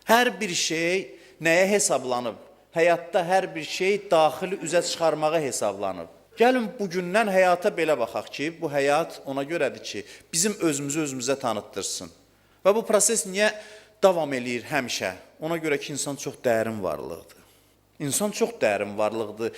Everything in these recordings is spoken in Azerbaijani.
Hər bir şey nəyə hesablanıb? Həyatda hər bir şey daxili üzə çıxarmağa hesablanıb. Gəlin bugündən həyata belə baxaq ki, bu həyat ona görədir ki, bizim özümüzü özümüzə tanıtdırsın. Və bu proses niyə davam eləyir həmişə? Ona görə ki, insan çox dərin varlıqdır. İnsan çox dərin varlıqdır.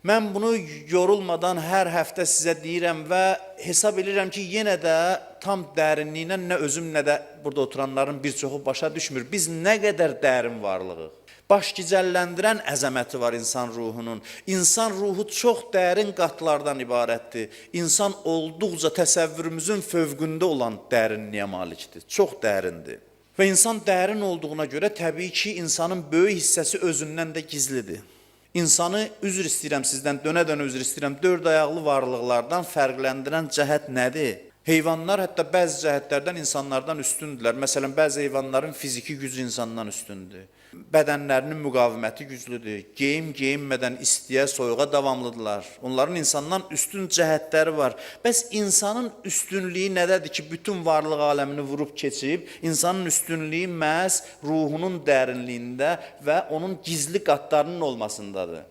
Mən bunu yorulmadan hər həftə sizə deyirəm və hesab edirəm ki, yenə də tam dərinliyinə nə özüm, nə də burada oturanların bir çoxu başa düşmür. Biz nə qədər dərin varlığıq. Baş gicəlləndirən əzəməti var insan ruhunun. İnsan ruhu çox dərin qatlardan ibarətdir. İnsan olduqca təsəvvürümüzün fövqündə olan dərinliyə malikdir. Çox dərindir. Və insan dərin olduğuna görə təbii ki, insanın böyük hissəsi özündən də gizlidir. İnsanı, üzr istəyirəm sizdən, dönə-dönə üzr istəyirəm, dörd ayaqlı varlıqlardan fərqləndirən cəhət nədir? Heyvanlar hətta bəzi cəhətlərdən insanlardan üstündürlər. Məsələn, bəzi heyvanların fiziki gücü insandan üstündür. Bədənlərinin müqaviməti güclüdür. Geyinmədən istiyə, soyuğa davamlıdırlar. Onların insandan üstün cəhətləri var. Bəs insanın üstünlüyü nədədir ki, bütün varlıq aləmini vurub keçib? İnsanın üstünlüyü məhz ruhunun dərinliyində və onun gizli qatlarının olmasındadır.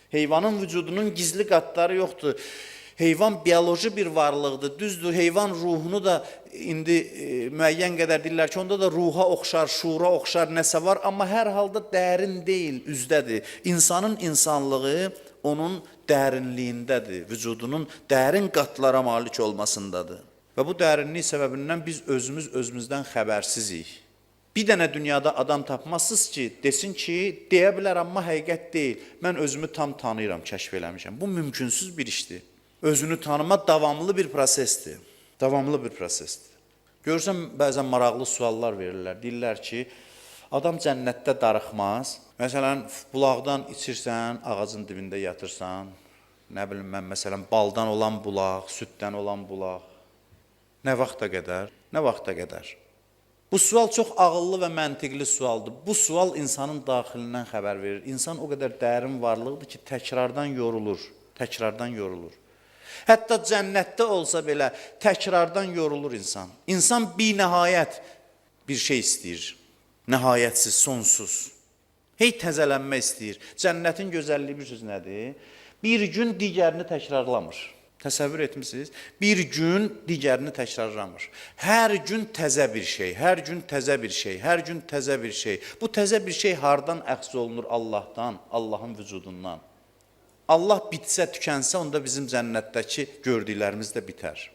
Heyvanın vücudunun gizli qatları yoxdur. Heyvan biyoloji bir varlıqdır, düzdür. Heyvan ruhunu da indi müəyyən qədər deyirlər ki, onda da ruha oxşar, şuura oxşar nəsə var, amma hər halda dərin deyil, üzdədir. İnsanın insanlığı onun dərinliyindədir, vücudunun dərin qatlara malik olmasındadır. Və bu dərinlik səbəbindən biz özümüzdən xəbərsizik. Bir dənə dünyada adam tapmazsınız ki, desin ki, deyə bilər, amma həqiqət deyil. Mən özümü tam tanıyıram, kəşf eləmişəm. Bu mümkünsüz bir işdir. Özünü tanıma davamlı bir prosesdir. Davamlı bir prosesdir. Görürsən, bəzən maraqlı suallar verirlər. Deyirlər ki, adam cənnətdə darıxmaz. Məsələn, bulaqdan içirsən, ağacın dibində yatırsan. Nə bilim mən, məsələn, baldan olan bulaq, süddən olan bulaq. Nə vaxta qədər? Nə vaxta qədər? Bu sual çox ağıllı və məntiqli sualdır. Bu sual insanın daxilindən xəbər verir. İnsan o qədər dərin varlıqdır ki, təkrardan yorulur. Təkrardan yorulur. Hətta cənnətdə olsa belə təkrardan yorulur insan. İnsan binəhayət bir şey istəyir. Nəhayətsiz, sonsuz. Hey təzələnmə istəyir. Cənnətin gözəlliyi bir söz nədir? Bir gün digərini təkrarlamır. Təsəvvür etmişsiniz? Bir gün digərini təkrarlamır. Hər gün təzə bir şey, hər gün təzə bir şey, hər gün təzə bir şey. Bu təzə bir şey hardan əxz olunur? Allahdan, Allahın vücudundan. Allah bitsə, tükənsə, onda bizim cənnətdəki gördüklərimiz də bitər.